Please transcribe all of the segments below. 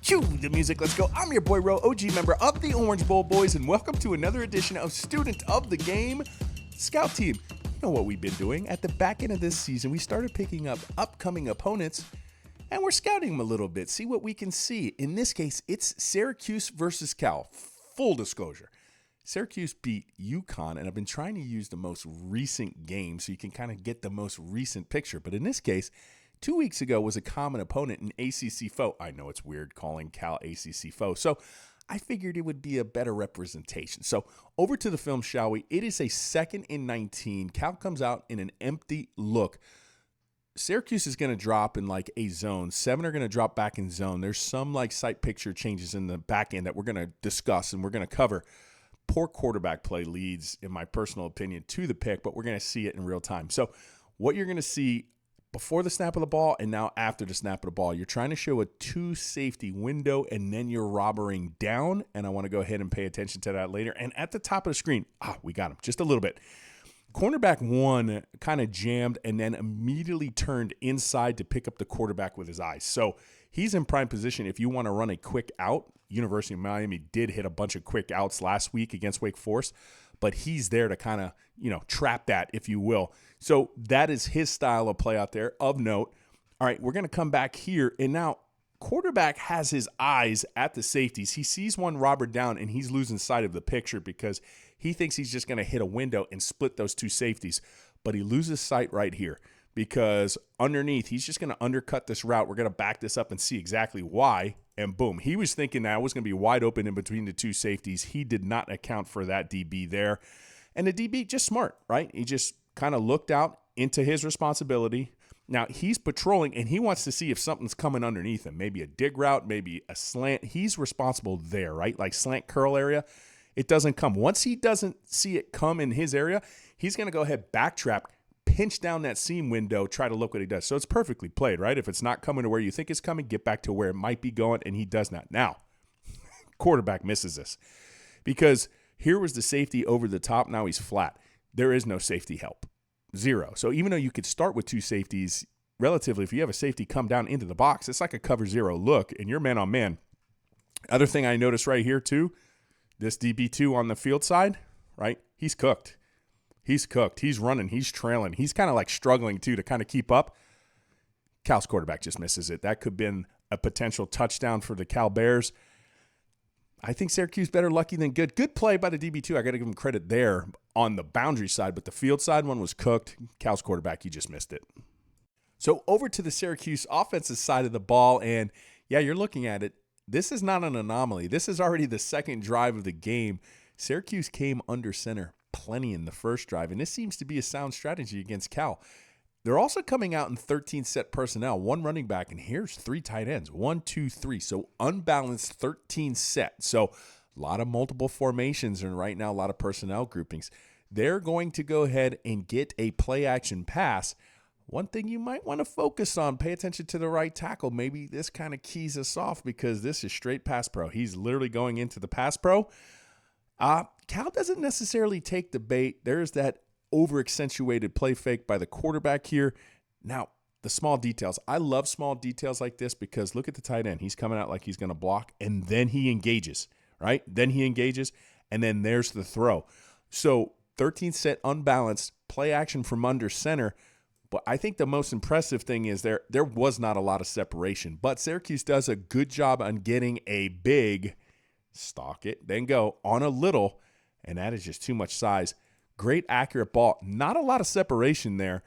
Cue the music, let's go. I'm your boy Ro, OG member of the Orange Bowl Boys, and welcome to another edition of Student of the Game Scout Team. You know what we've been doing? At the back end of this season, we started picking up upcoming opponents, and we're scouting them a little bit, see what we can see. In this case, it's Syracuse versus Cal. Full disclosure. Syracuse beat UConn, and I've been trying to use the most recent game so you can kind of get the most recent picture. But in this case, 2 weeks ago was a common opponent, an ACC foe. I know it's weird calling Cal ACC foe. So I figured it would be a better representation. So over to the film, shall we? It is a 2nd and 19. Cal comes out in an empty look. Syracuse is going to drop in like a zone. 7 are going to drop back in zone. There's some like sight picture changes in the back end that we're going to discuss and we're going to cover. Poor quarterback play leads, in my personal opinion, to the pick, but we're going to see it in real time. So what you're going to see before the snap of the ball and now after the snap of the ball, you're trying to show a 2 safety window and then you're robbering down. And I want to go ahead and pay attention to that later. And at the top of the screen, we got him just a little bit. Cornerback 1 kind of jammed and then immediately turned inside to pick up the quarterback with his eyes. So he's in prime position if you want to run a quick out. University of Miami did hit a bunch of quick outs last week against Wake Forest, but he's there to kind of, trap that, if you will. So that is his style of play out there of note. All right, we're going to come back here, and now quarterback has his eyes at the safeties. He sees one robber down, and he's losing sight of the picture because he thinks he's just going to hit a window and split those 2 safeties, but he loses sight right here because underneath, he's just going to undercut this route. We're going to back this up and see exactly why, and boom. He was thinking that it was going to be wide open in between the 2 safeties. He did not account for that DB there, and the DB just smart, right? He just kind of looked out into his responsibility. Now, he's patrolling, and he wants to see if something's coming underneath him, maybe a dig route, maybe a slant. He's responsible there, right? Like slant curl area, it doesn't come. Once he doesn't see it come in his area, he's going to go ahead, backtrap, pinch down that seam window, try to look what he does. So it's perfectly played, right? If it's not coming to where you think it's coming, get back to where it might be going, and he does not. Now, quarterback misses this because here was the safety over the top. Now he's flat. There is no safety help. 0. So even though you could start with 2 safeties, relatively, if you have a safety come down into the box, it's like a cover 0 look, and you're man on man. Other thing I noticed right here, too, this DB2 on the field side, right? He's cooked. He's cooked. He's running. He's trailing. He's kind of like struggling, too, to kind of keep up. Cal's quarterback just misses it. That could have been a potential touchdown for the Cal Bears. I think Syracuse better lucky than good. Good play by the DB2. I got to give him credit there on the boundary side, but the field side one was cooked. Cal's quarterback, he just missed it. So over to the Syracuse offensive side of the ball, and yeah, you're looking at it. This is not an anomaly. This is already the 2nd drive of the game. Syracuse came under center plenty in the first drive, and this seems to be a sound strategy against Cal. They're also coming out in 13 set personnel, 1 running back, and here's 3 tight ends, 1, 2, 3. So unbalanced 13 set. So a lot of multiple formations and right now a lot of personnel groupings. They're going to go ahead and get a play action pass. One thing you might want to focus on, pay attention to the right tackle. Maybe this kind of keys us off because this is straight pass pro. He's literally going into the pass pro. Cal doesn't necessarily take the bait. There's that over-accentuated play fake by the quarterback here. Now, the small details. I love small details like this because look at the tight end. He's coming out like he's going to block, and then he engages, right? Then he engages, and then there's the throw. So 13 set unbalanced, play action from under center. But I think the most impressive thing is there was not a lot of separation. But Syracuse does a good job on getting a big, stalk it, then go on a little, and that is just too much size. Great accurate ball. Not a lot of separation there,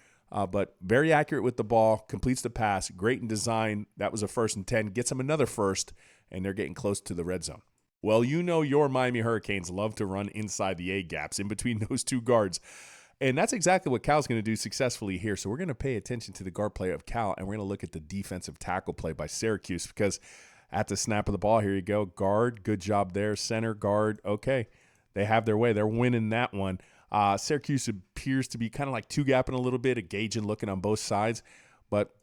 but very accurate with the ball. Completes the pass. Great in design. That was a 1st and 10. Gets them another 1st, and they're getting close to the red zone. Well, you know your Miami Hurricanes love to run inside the A-gaps in between those 2 guards. And that's exactly what Cal's going to do successfully here. So we're going to pay attention to the guard play of Cal, and we're going to look at the defensive tackle play by Syracuse because at the snap of the ball, here you go. Guard, good job there. Center, guard, okay. They have their way. They're winning that one. Syracuse appears to be kind of like 2-gapping a little bit, engaging, looking on both sides. But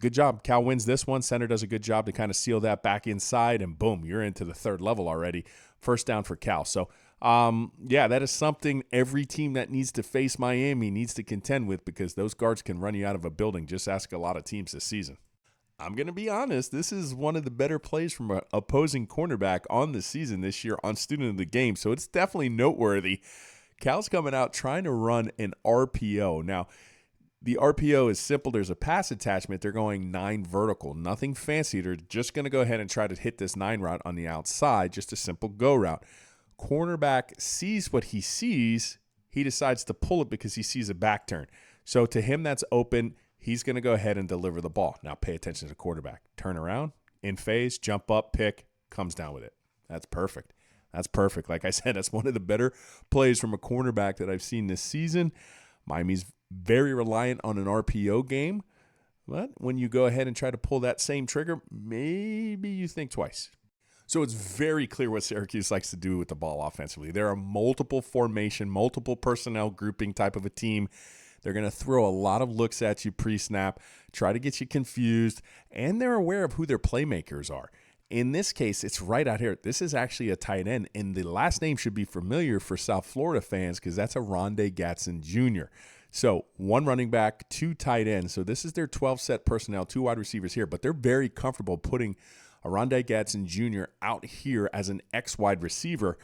good job. Cal wins this one. Center does a good job to kind of seal that back inside, and boom, you're into the 3rd level already. 1st down for Cal. So, yeah, that is something every team that needs to face Miami needs to contend with because those guards can run you out of a building. Just ask a lot of teams this season. I'm going to be honest. This is one of the better plays from an opposing cornerback on the season this year on Student of the Game. So it's definitely noteworthy. Cal's coming out trying to run an RPO. Now, the RPO is simple. There's a pass attachment. They're going 9 vertical. Nothing fancy. They're just going to go ahead and try to hit this 9 route on the outside. Just a simple go route. Cornerback sees what he sees. He decides to pull it because he sees a back turn. So to him, that's open. He's going to go ahead and deliver the ball. Now pay attention to the quarterback. Turn around, in phase, jump up, pick, comes down with it. That's perfect. That's perfect. Like I said, that's one of the better plays from a cornerback that I've seen this season. Miami's very reliant on an RPO game. But when you go ahead and try to pull that same trigger, maybe you think twice. So it's very clear what Syracuse likes to do with the ball offensively. They're a multiple formation, multiple personnel grouping type of a team. They're going to throw a lot of looks at you pre-snap, try to get you confused, and they're aware of who their playmakers are. In this case, it's right out here. This is actually a tight end, and the last name should be familiar for South Florida fans because that's a Rondé Gatson Jr. So 1 running back, 2 tight ends. So this is their 12-set personnel, 2 wide receivers here, but they're very comfortable putting a Rondé Gatson Jr. out here as an X wide receiver.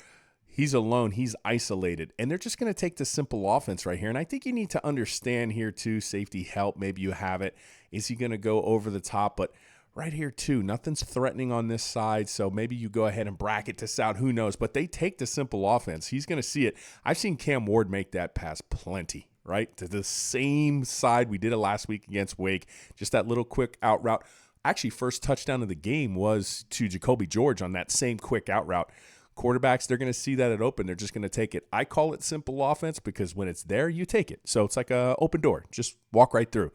He's alone. He's isolated. And they're just going to take the simple offense right here. And I think you need to understand here, too, safety help. Maybe you have it. Is he going to go over the top? But right here, too, nothing's threatening on this side. So maybe you go ahead and bracket this out. Who knows? But they take the simple offense. He's going to see it. I've seen Cam Ward make that pass plenty, right? To the same side. We did it last week against Wake. Just that little quick out route. Actually, first touchdown of the game was to Jacoby George on that same quick out route. Quarterbacks, they're going to see that at open. They're just going to take it. I call it simple offense because when it's there, you take it. So it's like an open door. Just walk right through.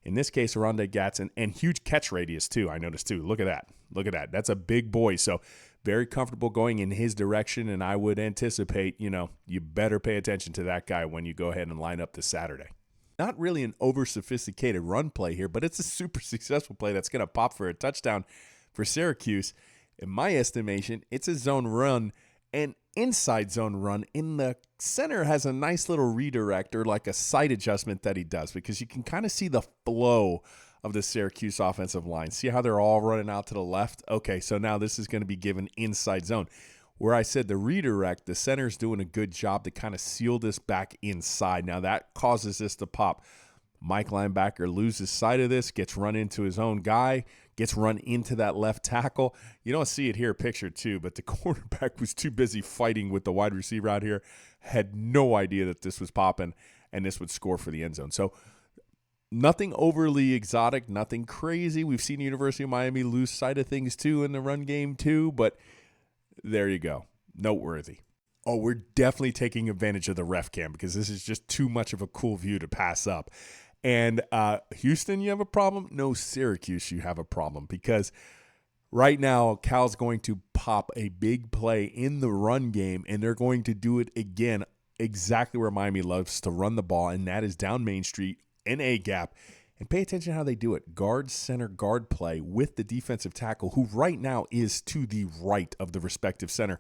In this case, Rondé Gatson, and huge catch radius too, I noticed too. Look at that. Look at that. That's a big boy. So very comfortable going in his direction, and I would anticipate, you better pay attention to that guy when you go ahead and line up this Saturday. Not really an over-sophisticated run play here, but it's a super successful play that's going to pop for a touchdown for Syracuse. In my estimation, it's a zone run, an inside zone run. In the center has a nice little redirect or like a sight adjustment that he does because you can kind of see the flow of the Syracuse offensive line. See how they're all running out to the left? Okay, so now this is going to be given inside zone. Where I said the redirect, the center's doing a good job to kind of seal this back inside. Now that causes this to pop. Mike linebacker loses sight of this, gets run into his own guy, gets run into that left tackle. You don't see it here pictured too, but the cornerback was too busy fighting with the wide receiver out here, had no idea that this was popping, and this would score for the end zone. So nothing overly exotic, nothing crazy. We've seen the University of Miami lose sight of things too in the run game too, but there you go. Noteworthy. Oh, we're definitely taking advantage of the ref cam because this is just too much of a cool view to pass up. And Houston, you have a problem? No, Syracuse, you have a problem because right now Cal's going to pop a big play in the run game, and they're going to do it again exactly where Miami loves to run the ball, and that is down Main Street in A gap. And pay attention to how they do it. Guard, center, guard play with the defensive tackle, who right now is to the right of the respective center.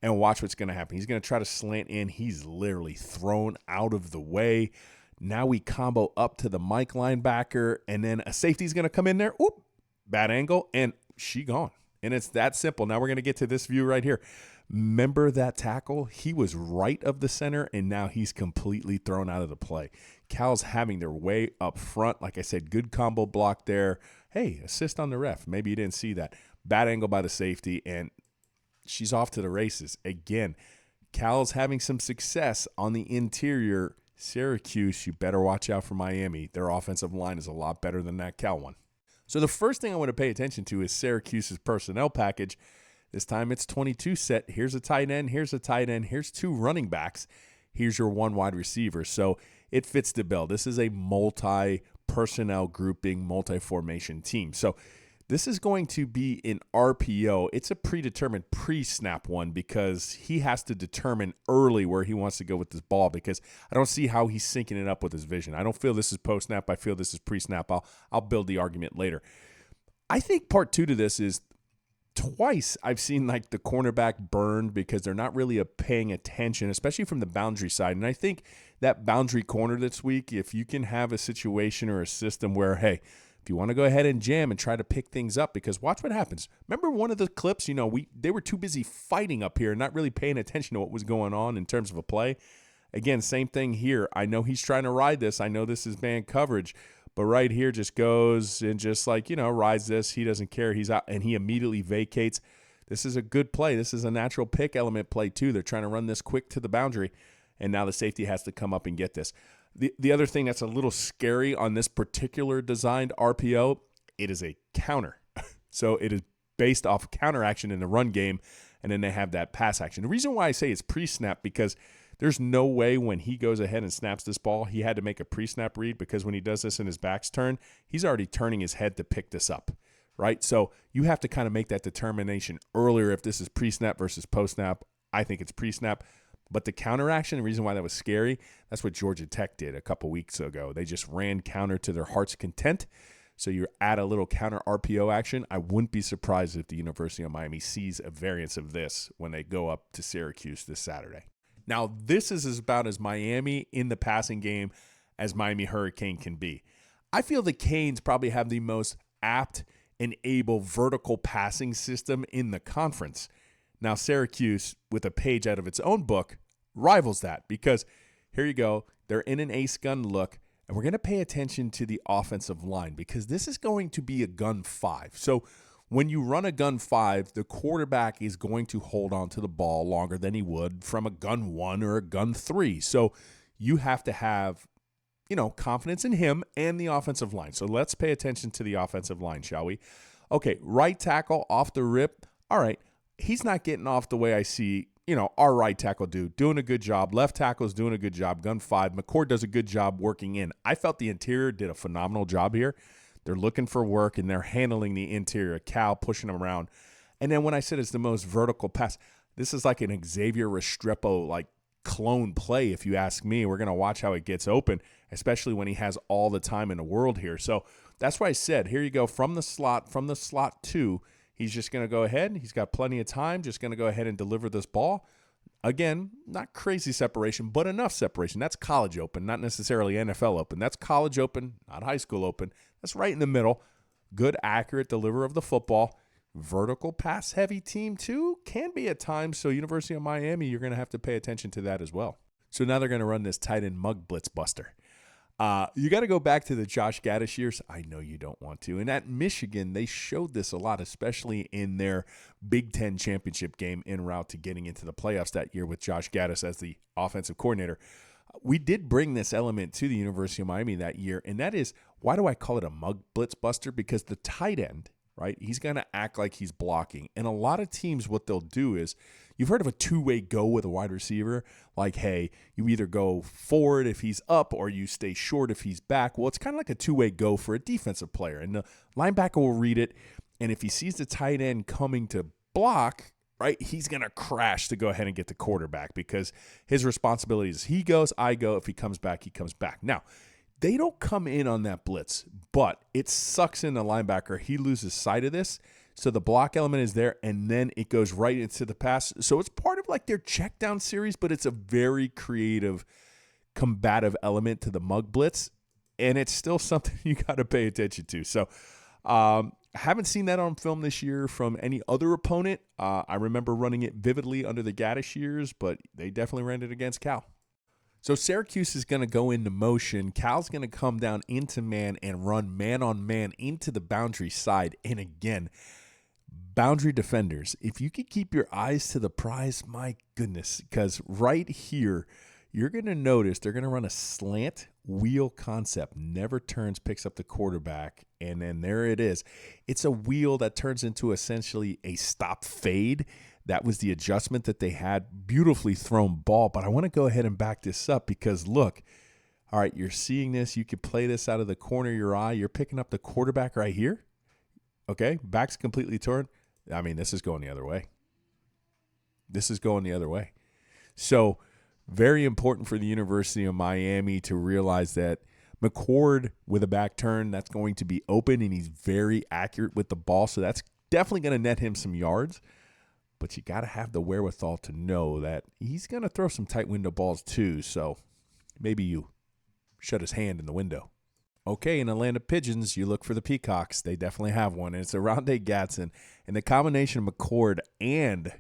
And watch what's going to happen. He's going to try to slant in. He's literally thrown out of the way. Now we combo up to the Mike linebacker, and then a safety's going to come in there. Oop, bad angle, and she gone. And it's that simple. Now we're going to get to this view right here. Remember that tackle? He was right of the center, and now he's completely thrown out of the play. Cal's having their way up front. Like I said, good combo block there. Hey, assist on the ref. Maybe you didn't see that. Bad angle by the safety, and she's off to the races. Again, Cal's having some success on the interior. Syracuse, you better watch out for Miami. Their offensive line is a lot better than that Cal one. So the first thing I want to pay attention to is Syracuse's personnel package. This time it's 22 set. Here's a tight end. Here's a tight end. Here's 2 running backs. Here's your 1 wide receiver. So it fits the bill. This is a multi-personnel grouping, multi-formation team. So this is going to be an RPO. It's a predetermined pre-snap one because he has to determine early where he wants to go with this ball because I don't see how he's syncing it up with his vision. I don't feel this is post-snap. I feel this is pre-snap. I'll build the argument later. I think part 2 to this is twice I've seen like the cornerback burned because they're not really paying attention, especially from the boundary side. And I think that boundary corner this week, if you can have a situation or a system where, hey, if you want to go ahead and jam and try to pick things up, because watch what happens. Remember one of the clips, they were too busy fighting up here and not really paying attention to what was going on in terms of a play. Again, same thing here. I know he's trying to ride this. I know this is man coverage, but right here just goes and just rides this. He doesn't care. He's out, and he immediately vacates. This is a good play. This is a natural pick element play too. They're trying to run this quick to the boundary, and now the safety has to come up and get this. The other thing that's a little scary on this particular designed RPO, it is a counter. So it is based off counter action in the run game, and then they have that pass action. The reason why I say it's pre-snap, because there's no way when he goes ahead and snaps this ball, he had to make a pre-snap read, because when he does this and his back's turned, he's already turning his head to pick this up, right? So you have to kind of make that determination earlier if this is pre-snap versus post-snap. I think it's pre-snap. But the counter action, the reason why that was scary, that's what Georgia Tech did a couple weeks ago. They just ran counter to their heart's content. So you're at a little counter RPO action. I wouldn't be surprised if the University of Miami sees a variance of this when they go up to Syracuse this Saturday. Now, this is about as Miami in the passing game as Miami Hurricane can be. I feel the Canes probably have the most apt and able vertical passing system in the conference. Now, Syracuse, with a page out of its own book, rivals that, because here you go. They're in an ace gun look, and we're going to pay attention to the offensive line, because this is going to be a gun 5. So when you run a gun 5, the quarterback is going to hold on to the ball longer than he would from a gun 1 or a gun 3. So you have to have, confidence in him and the offensive line. So let's pay attention to the offensive line, shall we? Okay, right tackle off the rip. All right. He's not getting off the way I see, our right tackle doing a good job. Left tackle is doing a good job. Gun 5. McCord does a good job working in. I felt the interior did a phenomenal job here. They're looking for work, and they're handling the interior. Cal pushing them around. And then when I said it's the most vertical pass, this is like an Xavier Restrepo clone play, if you ask me. We're going to watch how it gets open, especially when he has all the time in the world here. So that's why I said, here you go from the slot 2. He's just going to go ahead. He's got plenty of time, just going to go ahead and deliver this ball. Again, not crazy separation, but enough separation. That's college open, not necessarily NFL open. That's college open, not high school open. That's right in the middle. Good, accurate delivery of the football. Vertical pass heavy team too, can be at times. So University of Miami, you're going to have to pay attention to that as well. So now they're going to run this tight end mug blitz buster. You got to go back to the Josh Gaddis years. I know you don't want to. And at Michigan, they showed this a lot, especially in their Big Ten championship game en route to getting into the playoffs that year with Josh Gaddis as the offensive coordinator. We did bring this element to the University of Miami that year, and that is, why do I call it a mug blitz buster? Because the tight end, right, he's going to act like he's blocking. And a lot of teams, what they'll do is, you've heard of a two-way go with a wide receiver, like, hey, you either go forward if he's up or you stay short if he's back. Well, it's kind of like a two-way go for a defensive player. And the linebacker will read it, and if he sees the tight end coming to block, right, he's going to crash to go ahead and get the quarterback, because his responsibility is he goes, I go. If he comes back, he comes back. Now, they don't come in on that blitz, but it sucks in the linebacker. He loses sight of this. So the block element is there, and then it goes right into the pass. So it's part of like their check down series, but it's a very creative, combative element to the mug blitz, and it's still something you got to pay attention to. So haven't seen that on film this year from any other opponent. I remember running it vividly under the Gaddis years, but they definitely ran it against Cal. So Syracuse is going to go into motion. Cal's going to come down into man and run man-on-man into the boundary side. And again, boundary defenders, if you could keep your eyes to the prize, my goodness, because right here, you're going to notice they're going to run a slant wheel concept. Never turns, picks up the quarterback, and then there it is. It's a wheel that turns into essentially a stop fade. That was the adjustment that they had. Beautifully thrown ball, but I want to go ahead and back this up because, look, all right, you're seeing this. You could play this out of the corner of your eye. You're picking up the quarterback right here. Okay, back's completely turned. I mean, this is going the other way. This is going the other way. So very important for the University of Miami to realize that McCord with a back turn, that's going to be open, and he's very accurate with the ball. So that's definitely going to net him some yards. But you got to have the wherewithal to know that he's going to throw some tight window balls too. So maybe you shut his hand in the window. Okay, in Atlanta Pigeons, you look for the Peacocks. They definitely have one, and it's Aronde Gatson. And the combination of McCord and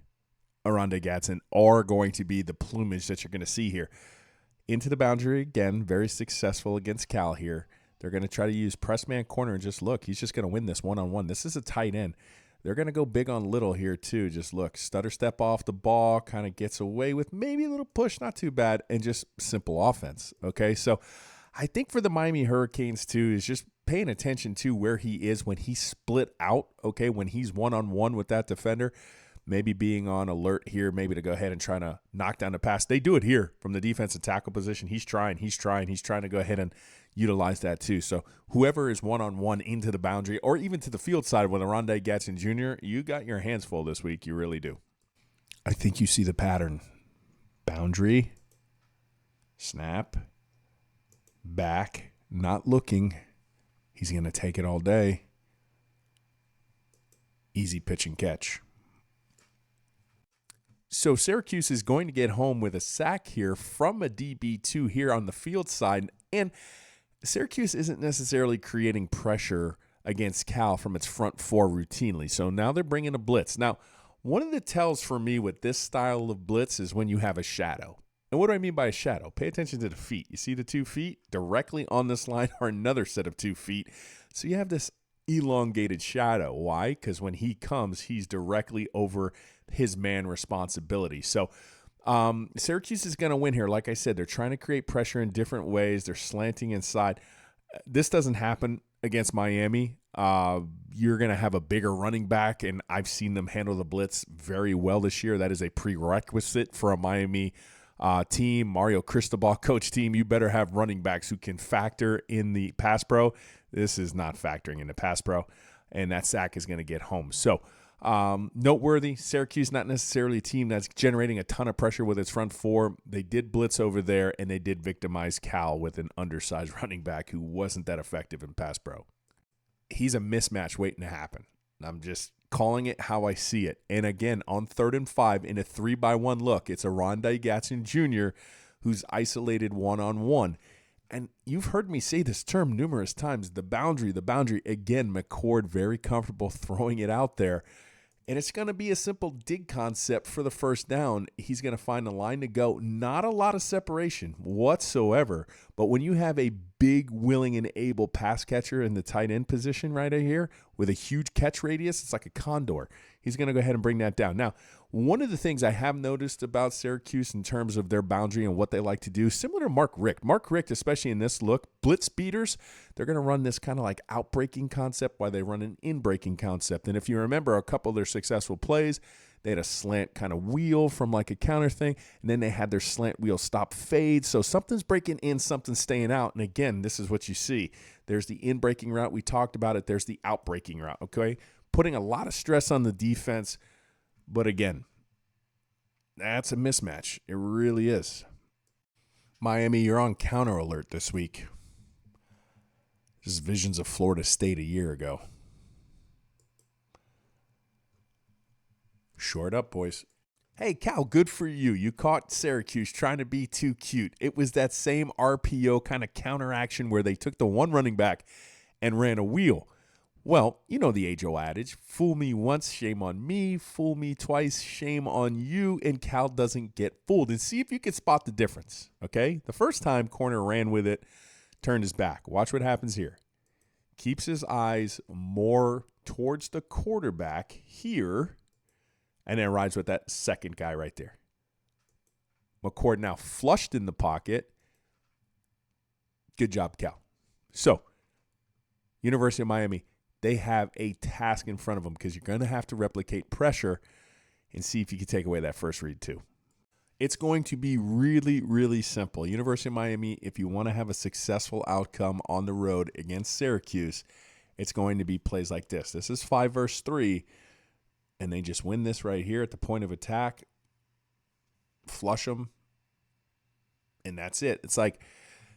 Aronde Gatson are going to be the plumage that you're going to see here. Into the boundary again, very successful against Cal here. They're going to try to use press man corner and just look. He's just going to win this one-on-one. This is a tight end. They're going to go big on Little here too. Just look, stutter step off the ball, kind of gets away with maybe a little push, not too bad, and just simple offense. Okay, so I think for the Miami Hurricanes too is just paying attention to where he is when he's split out, okay, when he's one-on-one with that defender. Maybe being on alert here, maybe to go ahead and try to knock down the pass. They do it here from the defensive tackle position. He's trying to go ahead and utilize that too. So whoever is one-on-one into the boundary or even to the field side with Aronde Gatson Jr., you got your hands full this week. You really do. I think you see the pattern. Boundary, snap, back, not looking. He's going to take it all day. Easy pitch and catch. So Syracuse is going to get home with a sack here from a DB2 here on the field side. And Syracuse isn't necessarily creating pressure against Cal from its front four routinely. So now they're bringing a blitz. Now, one of the tells for me with this style of blitz is when you have a shadow. And what do I mean by a shadow? Pay attention to the feet. You see the 2 feet? Directly on this line are another set of 2 feet. So you have this elongated shadow. Why? Because when he comes, he's directly over his man responsibility. So Syracuse is going to win here. Like I said, they're trying to create pressure in different ways. They're slanting inside. This doesn't happen against Miami. You're going to have a bigger running back, and I've seen them handle the blitz very well this year. That is a prerequisite for a Miami team, Mario Cristobal coach team. You better have running backs who can factor in the pass pro. This is not factoring in the pass pro, and that sack is going to get home. So noteworthy, Syracuse not necessarily a team that's generating a ton of pressure with its front four. They did blitz over there, and they did victimize Cal with an undersized running back who wasn't that effective in pass pro. He's a mismatch waiting to happen. I'm just calling it how I see it. And again, on 3rd and 5 in a 3-by-1 look, it's Aronde Gatson Jr. who's isolated one-on-one. And you've heard me say this term numerous times, the boundary. Again, McCord very comfortable throwing it out there. And it's going to be a simple dig concept for the first down. He's going to find a line to go. Not a lot of separation whatsoever. But when you have a big, willing, and able pass catcher in the tight end position right here with a huge catch radius, it's like a condor. He's going to go ahead and bring that down. Now, one of the things I have noticed about Syracuse in terms of their boundary and what they like to do, similar to Mark Richt, especially in this look, blitz beaters, they're going to run this kind of like out-breaking concept while they run an in-breaking concept. And if you remember a couple of their successful plays, they had a slant kind of wheel from like a counter thing, and then they had their slant wheel stop fade. So something's breaking in, something's staying out. And again, this is what you see. There's the in-breaking route. We talked about it. There's the out-breaking route, okay? Putting a lot of stress on the defense. But again, that's a mismatch. It really is. Miami, you're on counter alert this week. This is visions of Florida State a year ago. Short up, boys. Hey, Cal, good for you. You caught Syracuse trying to be too cute. It was that same RPO kind of counteraction where they took the one running back and ran a wheel. Well, you know the age-old adage, fool me once, shame on me, fool me twice, shame on you, and Cal doesn't get fooled. And see if you can spot the difference, okay? The first time, corner ran with it, turned his back. Watch what happens here. Keeps his eyes more towards the quarterback here, and then rides with that second guy right there. McCord now flushed in the pocket. Good job, Cal. So, University of Miami, they have a task in front of them because you're going to have to replicate pressure and see if you can take away that first read too. It's going to be really, really simple. University of Miami, if you want to have a successful outcome on the road against Syracuse, it's going to be plays like this. This is 5 versus 3, and they just win this right here at the point of attack, flush them, and that's it. It's like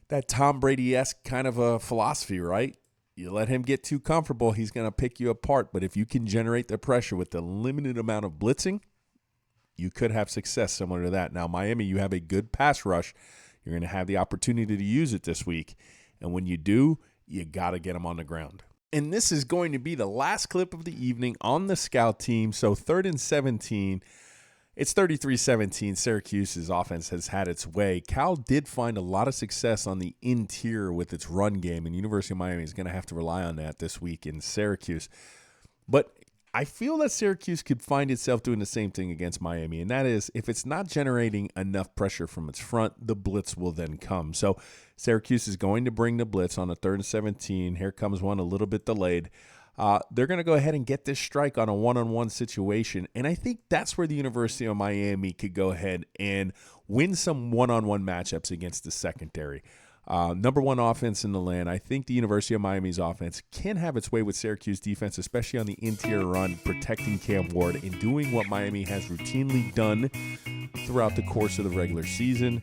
that Tom Brady-esque kind of a philosophy, right? You let him get too comfortable, he's going to pick you apart. But if you can generate the pressure with the limited amount of blitzing, you could have success similar to that. Now, Miami, you have a good pass rush. You're going to have the opportunity to use it this week. And when you do, you got to get them on the ground. And this is going to be the last clip of the evening on the scout team. So 3rd and 17. It's 33-17. Syracuse's offense has had its way. Cal did find a lot of success on the interior with its run game, and University of Miami is going to have to rely on that this week in Syracuse. But I feel that Syracuse could find itself doing the same thing against Miami, and that is if it's not generating enough pressure from its front, the blitz will then come. So Syracuse is going to bring the blitz on a 3rd and 17. Here comes one a little bit delayed. They're going to go ahead and get this strike on a one-on-one situation, and I think that's where the University of Miami could go ahead and win some one-on-one matchups against the secondary. Number one offense in the land. I think the University of Miami's offense can have its way with Syracuse defense, especially on the interior run, protecting Cam Ward and doing what Miami has routinely done throughout the course of the regular season.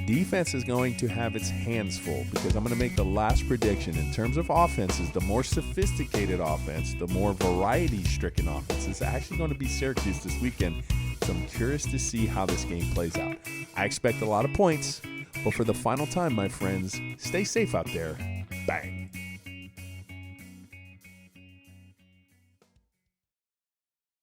Defense is going to have its hands full because I'm going to make the last prediction in terms of offenses. The more sophisticated offense, the more variety-stricken offense is actually going to be Syracuse this weekend. So I'm curious to see how this game plays out. I expect a lot of points, but for the final time, my friends, stay safe out there. Bang.